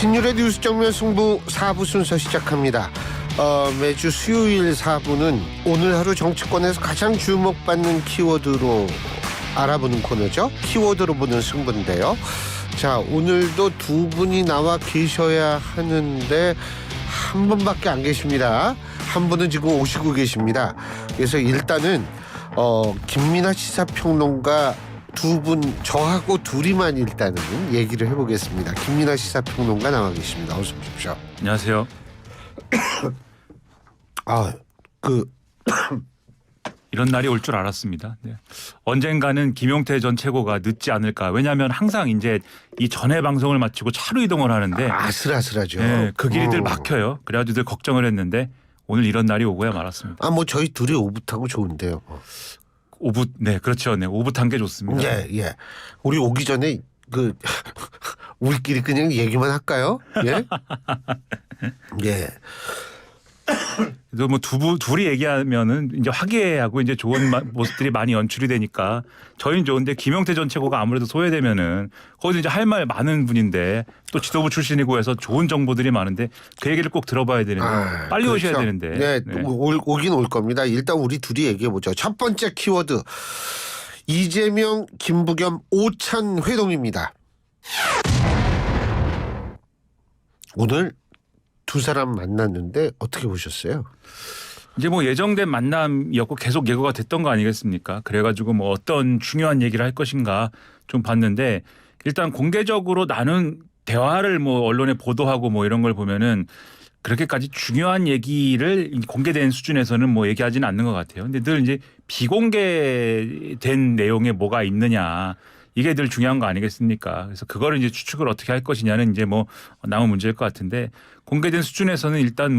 신율의 뉴스 정면 승부 4부 순서 시작합니다. 매주 수요일 4부는 오늘 하루 정치권에서 가장 주목받는 키워드로 알아보는 코너죠. 키워드로 보는 승부인데요. 자, 오늘도 두 분이 나와 계셔야 하는데 한 분밖에 안 계십니다. 한 분은 지금 오시고 계십니다. 그래서 일단은 김민하 시사평론가 두 분, 저하고 둘이만 일단은 얘기를 해보겠습니다. 김민하 시사평론가 나와 계십니다. 어서 오십시오. 안녕하세요. 이런 날이 올 줄 알았습니다. 네. 언젠가는 김용태 전 최고가 늦지 않을까. 왜냐하면 항상 이제 이 전회 방송을 마치고 차로 이동을 하는데 아슬아슬하죠. 네, 그 길이 늘 막혀요. 그래가지고 늘 걱정을 했는데 오늘 이런 날이 오고야 말았습니다. 뭐 저희 둘이 오붓하고 좋은데요. 오붓, 네, 그렇죠. 네, 오붓한 게 좋습니다. 예. 우리 오기 전에 우리끼리 그냥 얘기만 할까요? 예. 예. 그래도 뭐 둘이 얘기하면은 이제 화기애애하고 이제 좋은 모습들이 많이 연출이 되니까 저희는 좋은데 김용태 전 최고가 아무래도 소외되면은 거기서 이제 할 말 많은 분인데 또 지도부 출신이고 해서 좋은 정보들이 많은데 그 얘기를 꼭 들어봐야 되는데 빨리 그렇죠. 오셔야 되는데. 네. 오긴 올 겁니다. 일단 우리 둘이 얘기해 보죠. 첫 번째 키워드 이재명, 김부겸, 오찬 회동입니다. 오늘 두 사람 만났는데 어떻게 보셨어요? 이제 뭐 예정된 만남이었고 계속 예고가 됐던 거 아니겠습니까? 그래가지고 뭐 어떤 중요한 얘기를 할 것인가 좀 봤는데 일단 공개적으로 나눈 대화를 뭐 언론에 보도하고 뭐 이런 걸 보면은 그렇게까지 중요한 얘기를 공개된 수준에서는 뭐 얘기하지는 않는 것 같아요. 근데 늘 이제 비공개된 내용에 뭐가 있느냐. 이게 늘 중요한 거 아니겠습니까? 그래서 그거를 이제 추측을 어떻게 할 것이냐는 이제 뭐 남은 문제일 것 같은데 공개된 수준에서는 일단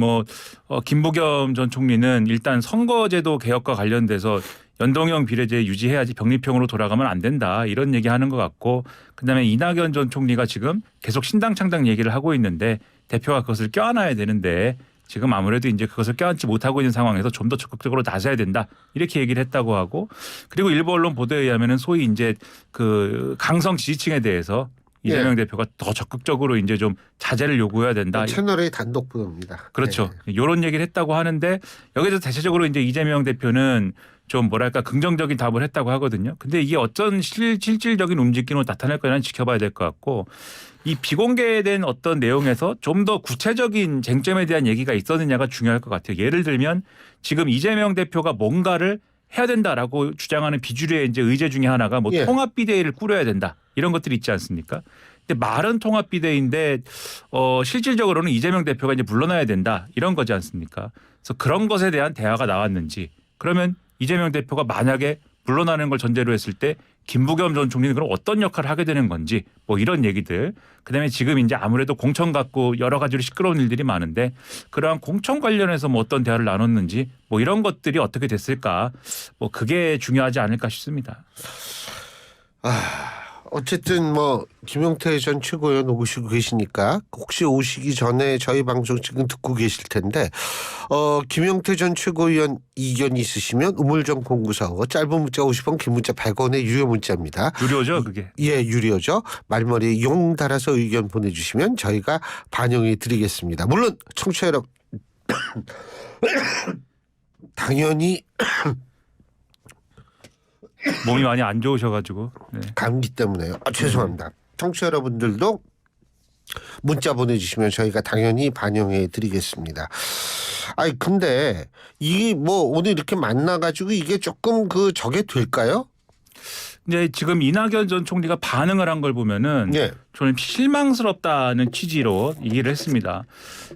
김부겸 전 총리는 일단 선거제도 개혁과 관련돼서 연동형 비례제 유지해야지 병립형으로 돌아가면 안 된다 이런 얘기하는 것 같고 그다음에 이낙연 전 총리가 지금 계속 신당 창당 얘기를 하고 있는데 대표가 그것을 껴안아야 되는데 지금 아무래도 이제 그것을 껴안지 못하고 있는 상황에서 좀 더 적극적으로 나서야 된다 이렇게 얘기를 했다고 하고 그리고 일부 언론 보도에 의하면은 소위 이제 그 강성 지지층에 대해서 이재명 대표가 더 적극적으로 이제 좀 자제를 요구해야 된다. 채널의 단독 보도입니다. 그렇죠. 이런 얘기를 했다고 하는데 여기서 대체적으로 이제 이재명 대표는 좀 뭐랄까 긍정적인 답을 했다고 하거든요. 근데 이게 어떤 실질적인 움직임으로 나타날 거냐는 지켜봐야 될 것 같고 이 비공개된 어떤 내용에서 좀 더 구체적인 쟁점에 대한 얘기가 있었느냐가 중요할 것 같아요. 예를 들면 지금 이재명 대표가 뭔가를 해야 된다라고 주장하는 비주류의 이제 의제 중에 하나가 통합 비대위를 꾸려야 된다. 이런 것들이 있지 않습니까? 근데 말은 통합 비대위인데 실질적으로는 이재명 대표가 이제 물러나야 된다. 이런 거지 않습니까? 그래서 그런 것에 대한 대화가 나왔는지 그러면 이재명 대표가 만약에 물러나는 걸 전제로 했을 때 김부겸 전 총리는 그럼 어떤 역할을 하게 되는 건지 뭐 이런 얘기들 그다음에 지금 이제 아무래도 공천 갖고 여러 가지로 시끄러운 일들이 많은데 그러한 공천 관련해서 뭐 어떤 대화를 나눴는지 뭐 이런 것들이 어떻게 됐을까 뭐 그게 중요하지 않을까 싶습니다. 어쨌든 김용태 전 최고위원 오시고 계시니까 혹시 오시기 전에 저희 방송 지금 듣고 계실 텐데 김용태 전 최고위원 이견 있으시면 우물정 0945 짧은 문자 50원 긴 문자 100원의 유료 문자입니다. 유료죠 그게? 예, 유료죠. 말머리에 용 달아서 의견 보내주시면 저희가 반영해 드리겠습니다. 물론 청취자 여러분 당연히 몸이 많이 안 좋으셔가지고 네. 감기 때문에요. 죄송합니다. 청취자 여러분들도 문자 보내주시면 저희가 당연히 반영해 드리겠습니다. 근데 오늘 이렇게 만나가지고 이게 조금 저게 될까요? 이제 지금 이낙연 전 총리가 반응을 한 걸 보면은 저는 실망스럽다는 취지로 얘기를 했습니다.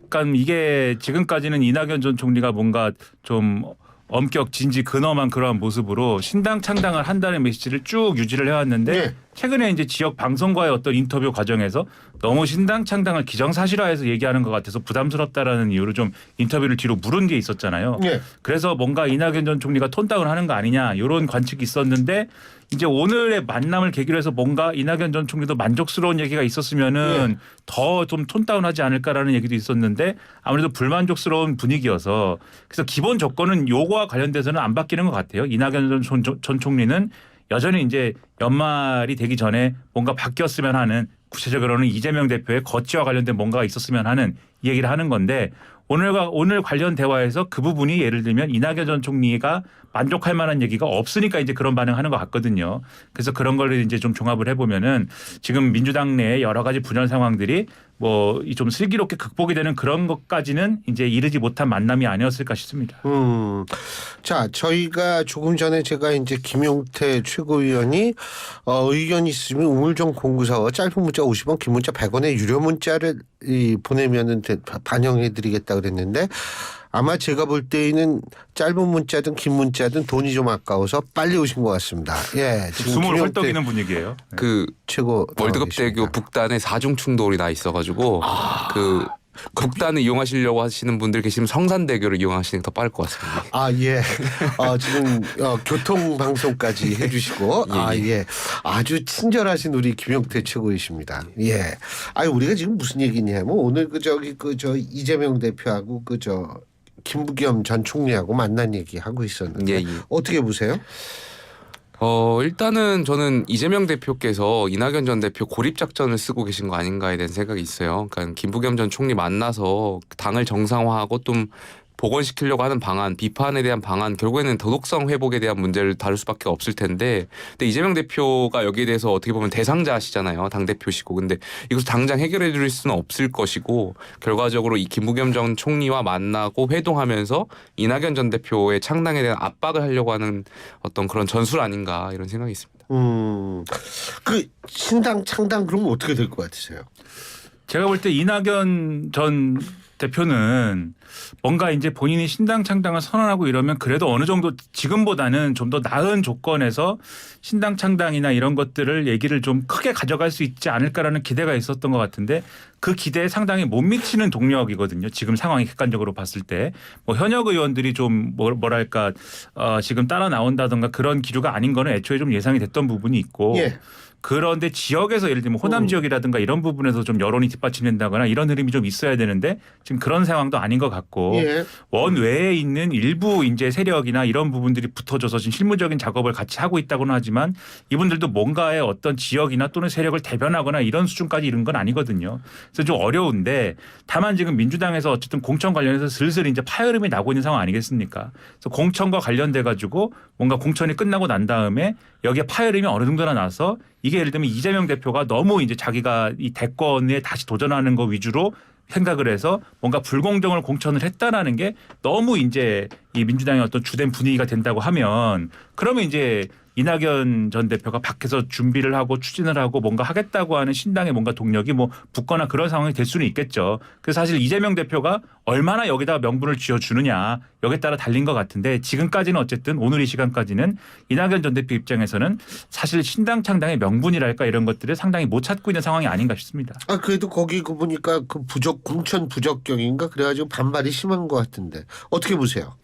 그러니까 이게 지금까지는 이낙연 전 총리가 뭔가 좀 엄격 진지 근엄한 그러한 모습으로 신당 창당을 한다는 메시지를 쭉 유지를 해왔는데 최근에 이제 지역 방송과의 어떤 인터뷰 과정에서 너무 신당 창당을 기정사실화해서 얘기하는 것 같아서 부담스럽다라는 이유로 좀 인터뷰를 뒤로 물은 게 있었잖아요. 그래서 뭔가 이낙연 전 총리가 톤다운 하는 거 아니냐 이런 관측이 있었는데 이제 오늘의 만남을 계기로 해서 뭔가 이낙연 전 총리도 만족스러운 얘기가 있었으면은 더 좀 톤다운하지 않을까라는 얘기도 있었는데 아무래도 불만족스러운 분위기여서 그래서 기본 조건은 요거와 관련돼서는 안 바뀌는 것 같아요. 이낙연 전 총리는 여전히 이제 연말이 되기 전에 뭔가 바뀌었으면 하는 구체적으로는 이재명 대표의 거취와 관련된 뭔가가 있었으면 하는 얘기를 하는 건데 오늘 관련 대화에서 그 부분이 예를 들면 이낙연 전 총리가 만족할 만한 얘기가 없으니까 이제 그런 반응하는 것 같거든요. 그래서 그런 걸 이제 좀 종합을 해보면은 지금 민주당 내에 여러 가지 분열 상황들이 뭐 좀 슬기롭게 극복이 되는 그런 것까지는 이제 이르지 못한 만남이 아니었을까 싶습니다. 자, 저희가 조금 전에 제가 이제 김용태 최고위원이 의견이 있으면 우물정 공구사와 짧은 문자 50원, 긴 문자 100원의 유료 문자를 보내면은 반영해드리겠다 그랬는데 아마 제가 볼 때에는 짧은 문자든 긴 문자든 돈이 좀 아까워서 빨리 오신 것 같습니다. 예, 지금 숨을 헐떡이는 분위기예요. 그 최고 월드컵 대교 북단에 4중 충돌이 나 있어가지고 그 북단을 이용하시려고 하시는 분들 계시면 성산대교를 이용하시는 게 더 빠를 것 같습니다. 아, 예. 지금 교통방송까지 해주시고 예. 아주 친절하신 우리 김용태 최고이십니다. 예. 우리가 지금 무슨 얘기냐면 오늘 이재명 대표하고 김부겸 전 총리하고 만난 얘기 하고 있었는데 어떻게 보세요? 일단은 저는 이재명 대표께서 이낙연 전 대표 고립작전을 쓰고 계신 거 아닌가에 대한 생각이 있어요. 그러니까 김부겸 전 총리 만나서 당을 정상화하고 좀 복원시키려고 하는 방안, 비판에 대한 방안, 결국에는 도덕성 회복에 대한 문제를 다룰 수밖에 없을 텐데, 근데 이재명 대표가 여기에 대해서 어떻게 보면 대상자시잖아요. 당대표시고. 근데 이것을 당장 해결해 줄 수는 없을 것이고, 결과적으로 이 김부겸 전 총리와 만나고 회동하면서 이낙연 전 대표의 창당에 대한 압박을 하려고 하는 어떤 그런 전술 아닌가 이런 생각이 있습니다. 그 신당 창당 그러면 어떻게 될 것 같으세요? 제가 볼 때 이낙연 전 대표는 뭔가 이제 본인이 신당 창당을 선언하고 이러면 그래도 어느 정도 지금보다는 좀 더 나은 조건에서 신당 창당이나 이런 것들을 얘기를 좀 크게 가져갈 수 있지 않을까라는 기대가 있었던 것 같은데 그 기대에 상당히 못 미치는 동력이거든요. 지금 상황이 객관적으로 봤을 때 뭐 현역 의원들이 좀 뭐랄까 지금 따라 나온다든가 그런 기류가 아닌 거는 애초에 좀 예상이 됐던 부분이 있고 예. 그런데 지역에서 예를 들면 호남 지역이라든가 이런 부분에서 좀 여론이 뒷받침된다거나 이런 흐름이 좀 있어야 되는데 지금 그런 상황도 아닌 것 같고 예. 원외에 있는 일부 이제 세력이나 이런 부분들이 붙어져서 지금 실무적인 작업을 같이 하고 있다고는 하지만 이분들도 뭔가의 어떤 지역이나 또는 세력을 대변하거나 이런 수준까지 이른 건 아니거든요. 그래서 좀 어려운데 다만 지금 민주당에서 어쨌든 공천 관련해서 슬슬 이제 파열음이 나고 있는 상황 아니겠습니까? 그래서 공천과 관련돼 가지고 뭔가 공천이 끝나고 난 다음에 여기에 파열음이 어느 정도나 나서 이게 예를 들면 이재명 대표가 너무 이제 자기가 이 대권에 다시 도전하는 거 위주로 생각을 해서 뭔가 불공정을 공천을 했다라는 게 너무 이제 이 민주당의 어떤 주된 분위기가 된다고 하면 그러면 이제 이낙연 전 대표가 밖에서 준비를 하고 추진을 하고 뭔가 하겠다고 하는 신당의 뭔가 동력이 뭐 붙거나 그런 상황이 될 수는 있겠죠. 그래서 사실 이재명 대표가 얼마나 여기다가 명분을 쥐어주느냐 여기에 따라 달린 것 같은데 지금까지는 어쨌든 오늘 이 시간까지는 이낙연 전 대표 입장에서는 사실 신당 창당의 명분이랄까 이런 것들을 상당히 못 찾고 있는 상황이 아닌가 싶습니다. 그래도 거기 보니까 그 공천 부적격인가 그래가지고 반발이 심한 것 같은데 어떻게 보세요?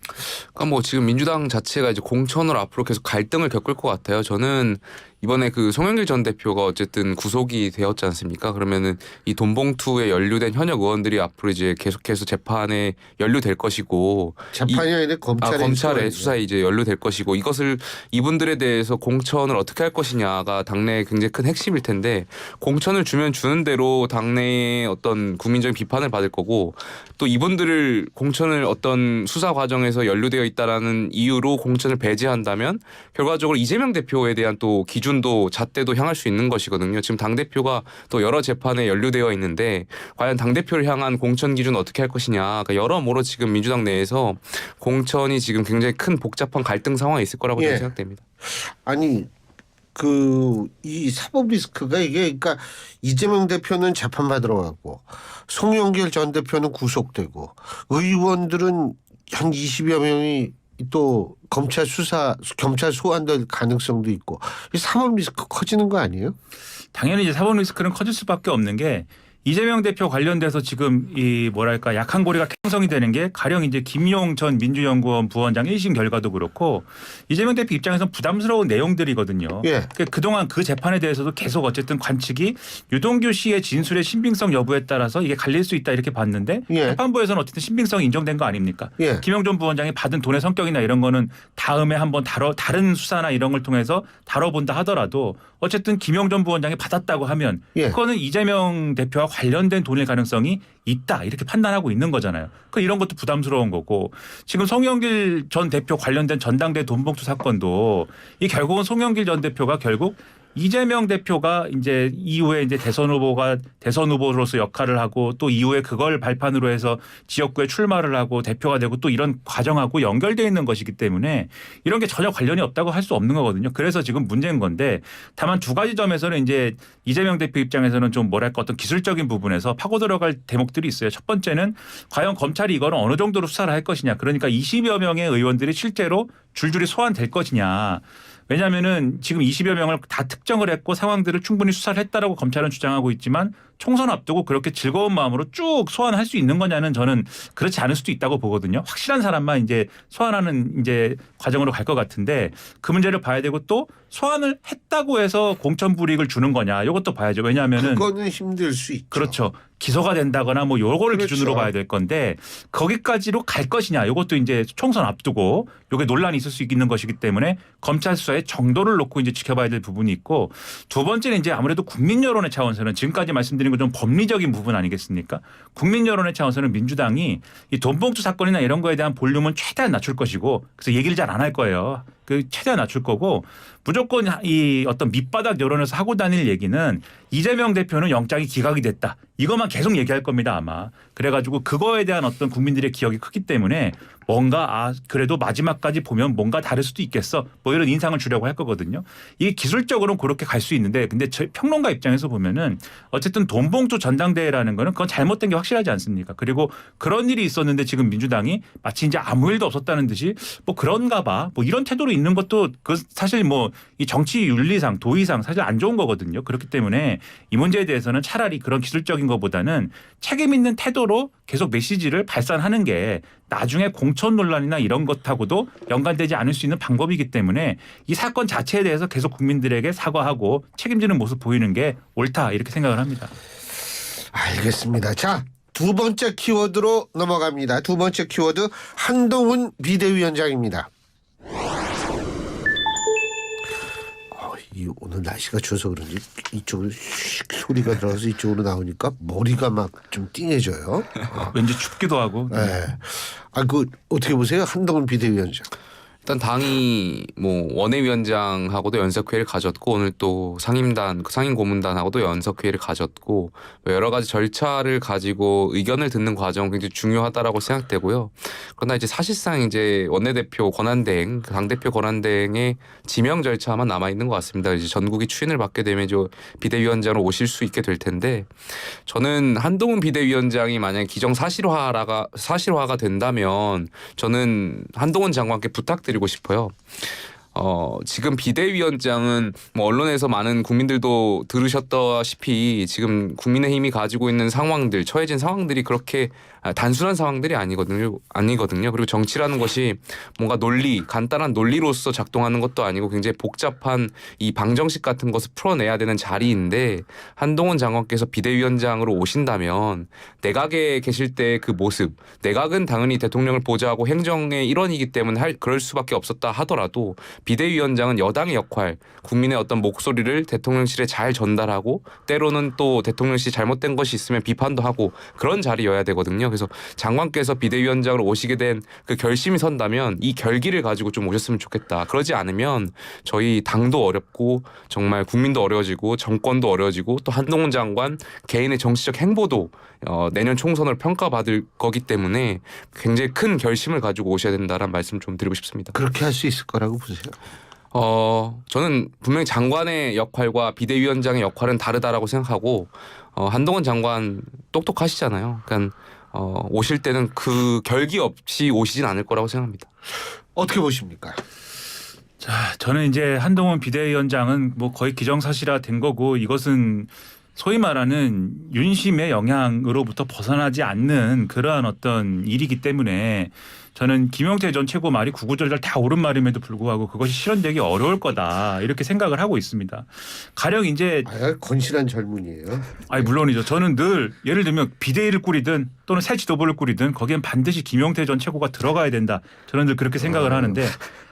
그러니까 뭐 지금 민주당 자체가 이제 공천으로 앞으로 계속 갈등을 겪을 것 같아요. 저는 이번에 그 송영길 전 대표가 어쨌든 구속이 되었지 않습니까? 그러면은 이 돈봉투에 연루된 현역 의원들이 앞으로 이제 계속해서 재판에 연루될 것이고 재판이 아니라 검찰의 수사에 이제 연루될 것이고 이것을 이분들에 대해서 공천을 어떻게 할 것이냐가 당내의 굉장히 큰 핵심일 텐데 공천을 주면 주는 대로 당내의 어떤 국민적인 비판을 받을 거고 또 이분들을 공천을 어떤 수사 과정에서 연루되어 있다라는 이유로 공천을 배제한다면 결과적으로 이재명 대표에 대한 또 기준도 잣대도 향할 수 있는 것이거든요. 지금 당대표가 또 여러 재판에 연루되어 있는데 과연 당대표를 향한 공천 기준은 어떻게 할 것이냐. 그러니까 여러모로 지금 민주당 내에서 공천이 지금 굉장히 큰 복잡한 갈등 상황에 있을 거라고 저는 생각됩니다. 아니 이 사법 리스크가 이게 그러니까 이재명 대표는 재판 받으러 가고 송영길 전 대표는 구속되고 의원들은 한 20여 명이 또 검찰 소환될 가능성도 있고 이 사법 리스크 커지는 거 아니에요? 당연히 이제 사법 리스크는 커질 수밖에 없는 게 이재명 대표 관련돼서 지금 이 뭐랄까 약한 고리가 형성이 되는 게 가령 이제 김용 전 민주연구원 부원장 1심 결과도 그렇고 이재명 대표 입장에서는 부담스러운 내용들이거든요. 예. 그동안 그 재판에 대해서도 계속 어쨌든 관측이 유동규 씨의 진술의 신빙성 여부에 따라서 이게 갈릴 수 있다 이렇게 봤는데 예. 재판부에서는 어쨌든 신빙성이 인정된 거 아닙니까? 예. 김용 전 부원장이 받은 돈의 성격이나 이런 거는 다음에 한번 다른 수사나 이런 걸 통해서 다뤄본다 하더라도 어쨌든 김용 전 부원장이 받았다고 하면 예. 그거는 이재명 대표와 관련된 돈일 가능성이 있다 이렇게 판단하고 있는 거잖아요. 그 이런 것도 부담스러운 거고 지금 송영길 전 대표 관련된 전당대 돈봉투 사건도 이 결국은 송영길 전 대표가 결국 이재명 대표가 이제 이후에 이제 대선 후보로서 역할을 하고 또 이후에 그걸 발판으로 해서 지역구에 출마를 하고 대표가 되고 또 이런 과정하고 연결되어 있는 것이기 때문에 이런 게 전혀 관련이 없다고 할 수 없는 거거든요. 그래서 지금 문제인 건데 다만 두 가지 점에서는 이제 이재명 대표 입장에서는 좀 뭐랄까 어떤 기술적인 부분에서 파고 들어갈 대목들이 있어요. 첫 번째는 과연 검찰이 이거는 어느 정도로 수사를 할 것이냐. 그러니까 20여 명의 의원들이 실제로 줄줄이 소환될 것이냐. 왜냐하면은 지금 20여 명을 다 특정을 했고 상황들을 충분히 수사를 했다라고 검찰은 주장하고 있지만 총선 앞두고 그렇게 즐거운 마음으로 쭉 소환할 수 있는 거냐는 저는 그렇지 않을 수도 있다고 보거든요. 확실한 사람만 이제 소환하는 이제 과정으로 갈 것 같은데 그 문제를 봐야 되고 또 소환을 했다고 해서 공천 불이익을 주는 거냐 이것도 봐야죠. 왜냐하면은 그거는 힘들 수 있죠. 그렇죠. 기소가 된다거나 뭐 요거를 그렇죠. 기준으로 봐야 될 건데 거기까지로 갈 것이냐 이것도 이제 총선 앞두고 요게 논란이 있을 수 있는 것이기 때문에 검찰 수사의 정도를 놓고 이제 지켜봐야 될 부분이 있고 두 번째는 이제 아무래도 국민 여론의 차원에서는 지금까지 말씀드린 건 좀 법리적인 부분 아니겠습니까? 국민 여론의 차원에서는 민주당이 이 돈봉투 사건이나 이런 거에 대한 볼륨은 최대한 낮출 것이고 그래서 얘기를 잘 안 할 거예요. 그 최대한 낮출 거고 무조건 이 어떤 밑바닥 여론에서 하고 다닐 얘기는 이재명 대표는 영장이 기각이 됐다. 이것만 계속 얘기할 겁니다 아마. 그래가지고 그거에 대한 어떤 국민들의 기억이 크기 때문에 뭔가 그래도 마지막까지 보면 뭔가 다를 수도 있겠어. 뭐 이런 인상을 주려고 할 거거든요. 이게 기술적으로는 그렇게 갈 수 있는데 근데 평론가 입장에서 보면은 어쨌든 돈봉투 전당대회라는 거는 그건 잘못된 게 확실하지 않습니까? 그리고 그런 일이 있었는데 지금 민주당이 마치 이제 아무 일도 없었다는 듯이 뭐 그런가 봐. 뭐 이런 태도로 있는 것도 그 사실 뭐 이 정치 윤리상 도의상 사실 안 좋은 거거든요. 그렇기 때문에 이 문제에 대해서는 차라리 그런 기술적인 것보다는 책임 있는 태도로 계속 메시지를 발산하는 게 나중에 공천 논란이나 이런 것하고도 연관되지 않을 수 있는 방법이기 때문에 이 사건 자체에 대해서 계속 국민들에게 사과하고 책임지는 모습 보이는 게 옳다 이렇게 생각을 합니다. 알겠습니다. 자, 두 번째 키워드로 넘어갑니다. 두 번째 키워드 한동훈 비대위원장입니다. 오늘 날씨가 추워서 그런지 이쪽으로 소리가 들어가서 이쪽으로 나오니까 머리가 막 좀 띵해져요. 왠지 춥기도 하고. 네. 그 어떻게 보세요? 한동훈 비대위원장. 일단 당이 뭐 원내위원장하고도 연석회의를 가졌고 오늘 또 상임고문단하고도 연석회의를 가졌고 여러 가지 절차를 가지고 의견을 듣는 과정은 굉장히 중요하다라고 생각되고요. 그러나 이제 사실상 이제 원내대표 권한대행, 당대표 권한대행의 지명 절차만 남아 있는 것 같습니다. 이제 전국이 추인을 받게 되면 이제 비대위원장으로 오실 수 있게 될 텐데 저는 한동훈 비대위원장이 만약에 사실화가 된다면 저는 한동훈 장관께 부탁드리고 싶어요. 지금 비대위원장은 뭐 언론에서 많은 국민들도 들으셨다시피 지금 국민의힘이 가지고 있는 상황들, 처해진 상황들이 그렇게 단순한 상황들이 아니거든요. 그리고 정치라는 것이 뭔가 간단한 논리로서 작동하는 것도 아니고 굉장히 복잡한 이 방정식 같은 것을 풀어내야 되는 자리인데 한동훈 장관께서 비대위원장으로 오신다면 내각에 계실 때 그 모습, 내각은 당연히 대통령을 보좌하고 행정의 일원이기 때문에 그럴 수밖에 없었다 하더라도 비대위원장은 여당의 역할, 국민의 어떤 목소리를 대통령실에 잘 전달하고 때로는 또 대통령실이 잘못된 것이 있으면 비판도 하고 그런 자리여야 되거든요. 그래서 장관께서 비대위원장으로 오시게 된 그 결심이 선다면 이 결기를 가지고 좀 오셨으면 좋겠다. 그러지 않으면 저희 당도 어렵고 정말 국민도 어려워지고 정권도 어려워지고 또 한동훈 장관 개인의 정치적 행보도 내년 총선을 평가받을 거기 때문에 굉장히 큰 결심을 가지고 오셔야 된다는 말씀 좀 드리고 싶습니다. 그렇게 할 수 있을 거라고 보세요? 저는 분명히 장관의 역할과 비대위원장의 역할은 다르다라고 생각하고 한동훈 장관 똑똑하시잖아요. 그러니까 오실 때는 그 결기 없이 오시진 않을 거라고 생각합니다. 어떻게 보십니까? 자, 저는 이제 한동훈 비대위원장은 뭐 거의 기정사실화 된 거고 이것은 소위 말하는 윤심의 영향으로부터 벗어나지 않는 그러한 어떤 일이기 때문에 저는 김용태 전 최고 말이 구구절절 다 옳은 말임에도 불구하고 그것이 실현되기 어려울 거다 이렇게 생각을 하고 있습니다. 가령 이제 건실한 젊은이에요. 아니 물론이죠. 저는 늘 예를 들면 비대위를 꾸리든 또는 새 지도부를 꾸리든 거기엔 반드시 김용태 전 최고가 들어가야 된다. 저는 늘 그렇게 생각을 하는데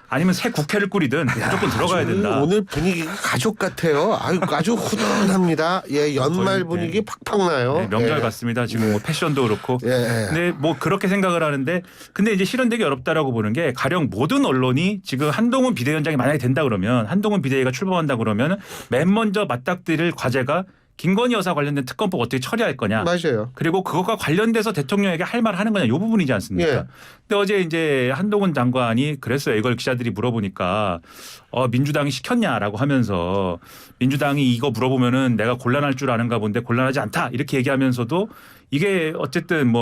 아니면 새 국회를 꾸리든 무조건 들어가야 된다. 오늘 분위기가 가족 같아요. 아주 훈훈합니다. 예, 연말 거의, 분위기 팍팍 나요. 네, 명절 예. 같습니다. 지금 뭐 패션도 그렇고. 예. 근데 뭐 그렇게 생각을 하는데 근데 이제 실현되기 어렵다라고 보는 게 가령 모든 언론이 지금 한동훈 비대위원장이 만약에 된다 그러면 한동훈 비대위가 출범한다 그러면 맨 먼저 맞닥뜨릴 과제가 김건희 여사 관련된 특검법 어떻게 처리할 거냐. 맞아요. 그리고 그것과 관련돼서 대통령에게 할 말 하는 거냐 이 부분이지 않습니까? 예. 근데 어제 이제 한동훈 장관이 그랬어요. 이걸 기자들이 물어보니까 민주당이 시켰냐라고 하면서 민주당이 이거 물어보면은 내가 곤란할 줄 아는가 본데 곤란하지 않다 이렇게 얘기하면서도 이게 어쨌든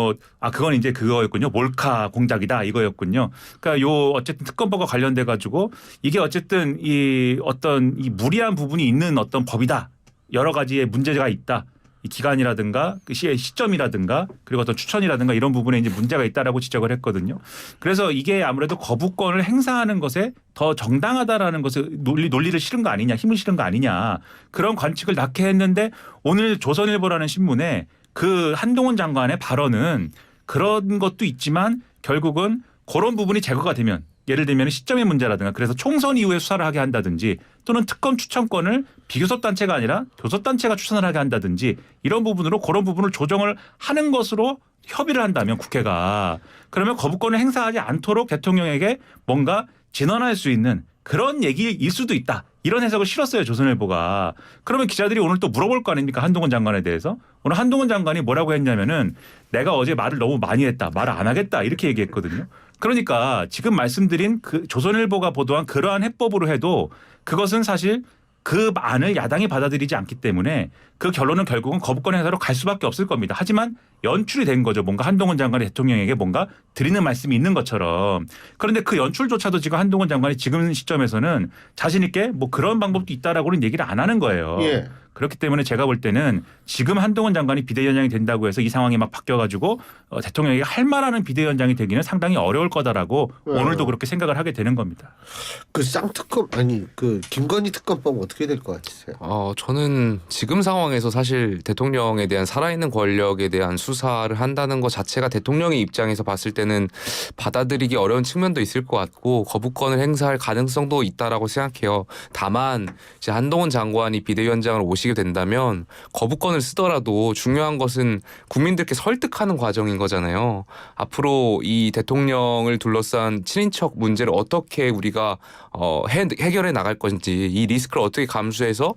그건 이제 그거였군요. 몰카 공작이다 이거였군요. 그러니까 요 어쨌든 특검법과 관련돼 가지고 이게 어쨌든 이 어떤 이 무리한 부분이 있는 어떤 법이다. 여러 가지의 문제가 있다. 이 기간이라든가 그 시점이라든가 그리고 어떤 추천이라든가 이런 부분에 이제 문제가 있다라고 지적을 했거든요. 그래서 이게 아무래도 거부권을 행사하는 것에 더 정당하다라는 것을 논리를 실은 거 아니냐, 힘을 실은 거 아니냐 그런 관측을 낳게 했는데 오늘 조선일보라는 신문에 그 한동훈 장관의 발언은 그런 것도 있지만 결국은 그런 부분이 제거가 되면 예를 들면 시점의 문제라든가 그래서 총선 이후에 수사를 하게 한다든지 또는 특검 추천권을 비교섭단체가 아니라 교섭단체가 추천을 하게 한다든지 이런 부분으로 그런 부분을 조정을 하는 것으로 협의를 한다면 국회가 그러면 거부권을 행사하지 않도록 대통령에게 뭔가 진언할 수 있는 그런 얘기일 수도 있다. 이런 해석을 실었어요. 조선일보가. 그러면 기자들이 오늘 또 물어볼 거 아닙니까? 한동훈 장관에 대해서. 오늘 한동훈 장관이 뭐라고 했냐면은 내가 어제 말을 너무 많이 했다. 말을 안 하겠다. 이렇게 얘기했거든요. 그러니까 지금 말씀드린 그 조선일보가 보도한 그러한 해법으로 해도 그것은 사실 그 안을 야당이 받아들이지 않기 때문에 그 결론은 결국은 거부권 행사로 갈 수밖에 없을 겁니다. 하지만 연출이 된 거죠. 뭔가 한동훈 장관이 대통령에게 뭔가 드리는 말씀이 있는 것처럼. 그런데 그 연출조차도 지금 한동훈 장관이 지금 시점에서는 자신 있게 뭐 그런 방법도 있다라고는 얘기를 안 하는 거예요. 예. 그렇기 때문에 제가 볼 때는 지금 한동훈 장관이 비대위원장이 된다고 해서 이 상황이 막 바뀌어가지고 대통령에게 할 말하는 비대위원장이 되기는 상당히 어려울 거다라고 오늘도 그렇게 생각을 하게 되는 겁니다. 그 쌍특검 그 김건희 특검법 어떻게 될 것 같으세요? 저는 지금 상황에서 사실 대통령에 대한 살아있는 권력에 대한 수사를 한다는 것 자체가 대통령의 입장에서 봤을 때는 받아들이기 어려운 측면도 있을 것 같고 거부권을 행사할 가능성도 있다라고 생각해요. 다만 이제 한동훈 장관이 비대위원장으로 오시게 된다면 거부권을 쓰더라도 중요한 것은 국민들께 설득하는 과정인 거잖아요. 앞으로 이 대통령을 둘러싼 친인척 문제를 어떻게 우리가 해결해 나갈 건지 이 리스크를 어떻게 감수해서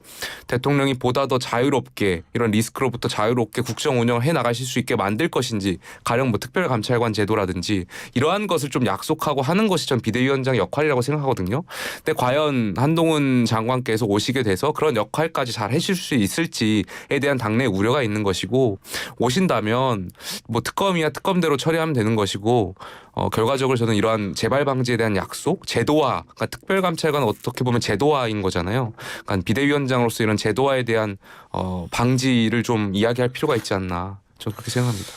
대통령이 보다 더 자유롭게 이런 리스크로부터 자유롭게 국정 운영을 해 나가실 수 있게 만들 것인지 가령 뭐 특별감찰관 제도라든지 이러한 것을 좀 약속하고 하는 것이 전 비대위원장의 역할이라고 생각하거든요. 근데 과연 한동훈 장관께서 오시게 돼서 그런 역할까지 잘 해줄 수 있을지에 대한 당내 우려가 있는 것이고 오신다면 뭐 특검이야 특검대로 처리하면 되는 것이고 결과적으로 저는 이러한 재발 방지에 대한 약속, 제도화, 그러니까 특별감찰관은 어떻게 보면 제도화인 거잖아요. 그러니까 비대위원장으로서 이런 제도화에 대한 방지를 좀 이야기할 필요가 있지 않나 저는 그렇게 생각합니다.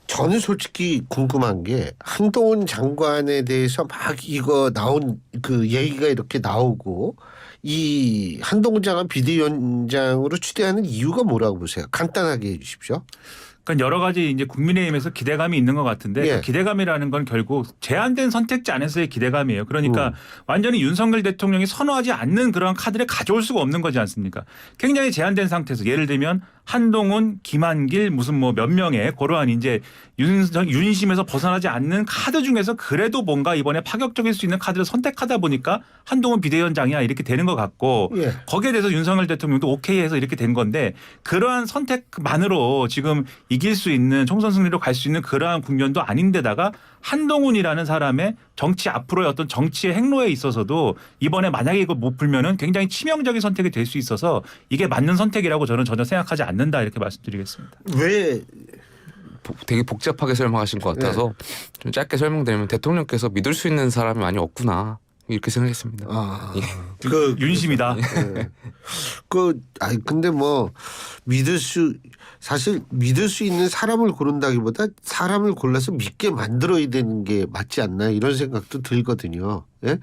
저는 솔직히 궁금한 게 한동훈 장관에 대해서 막 이거 나온 그 얘기가 이렇게 나오고 이 한동훈 장관 비대위원장으로 추대하는 이유가 뭐라고 보세요? 간단하게 해주십시오. 그러니까 여러 가지 이제 국민의힘에서 기대감이 있는 것 같은데 예. 그 기대감이라는 건 결국 제한된 선택지 안에서의 기대감이에요. 그러니까 완전히 윤석열 대통령이 선호하지 않는 그런 카드를 가져올 수가 없는 거지 않습니까? 굉장히 제한된 상태에서 예를 들면 한동훈, 김한길 무슨 뭐 몇 명의 그러한 이제 윤심에서 벗어나지 않는 카드 중에서 그래도 뭔가 이번에 파격적일 수 있는 카드를 선택하다 보니까 한동훈 비대위원장이야 이렇게 되는 것 같고 예. 거기에 대해서 윤석열 대통령도 오케이 해서 이렇게 된 건데 그러한 선택만으로 지금 이길 수 있는 총선 승리로 갈 수 있는 그러한 국면도 아닌데다가 한동훈이라는 사람의 정치 앞으로의 어떤 정치의 행로에 있어서도 이번에 만약에 이거 못 풀면은 굉장히 치명적인 선택이 될 수 있어서 이게 맞는 선택이라고 저는 전혀 생각하지 않는다 이렇게 말씀드리겠습니다. 왜? 되게 복잡하게 설명하신 것 같아서 좀 짧게 설명드리면 대통령께서 믿을 수 있는 사람이 많이 없구나. 이렇게 생각했습니다. 예. 윤심이다. 근데 뭐 사실 믿을 수 있는 사람을 고른다기보다 사람을 골라서 믿게 만들어야 되는 게 맞지 않나 이런 생각도 들거든요. 예?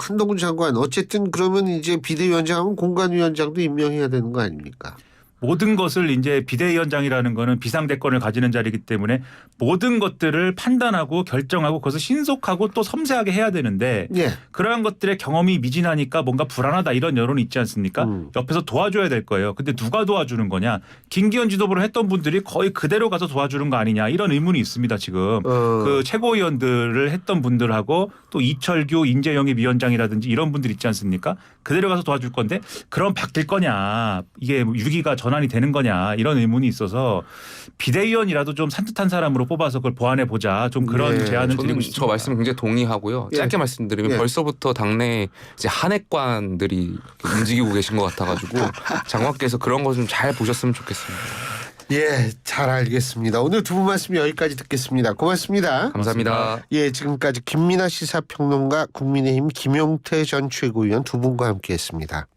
한동훈 장관 어쨌든 그러면 이제 비대위원장하면 공관위원장도 임명해야 되는 거 아닙니까? 모든 것을 이제 비대위원장이라는 거는 비상대권을 가지는 자리이기 때문에 모든 것들을 판단하고 결정하고 그것을 신속하고 또 섬세하게 해야 되는데 예. 그러한 것들의 경험이 미진하니까 뭔가 불안하다 이런 여론이 있지 않습니까? 옆에서 도와줘야 될 거예요. 근데 누가 도와주는 거냐? 김기현 지도부를 했던 분들이 거의 그대로 가서 도와주는 거 아니냐 이런 의문이 있습니다. 지금 그 최고위원들을 했던 분들하고 또 이철규 인재영입위원장이라든지 이런 분들 있지 않습니까? 그대로 가서 도와줄 건데 그럼 바뀔 거냐? 이게 6위가 전환이 되는 거냐? 이런 의문이 있어서 비대위원이라도 좀 산뜻한 사람으로 뽑아서 그걸 보완해 보자. 좀 그런 네, 제안을 저는 드리고 싶습니다. 저 말씀 굉장히 동의하고요. 예. 짧게 말씀드리면 예. 벌써부터 당내 이제 한핵관들이 움직이고 계신 것 같아가지고 장관께서 그런 거 좀 잘 보셨으면 좋겠습니다. 예, 잘 알겠습니다. 오늘 두 분 말씀 여기까지 듣겠습니다. 고맙습니다. 감사합니다. 예, 지금까지 김민하 시사평론가 국민의힘 김용태 전 최고위원 두 분과 함께했습니다.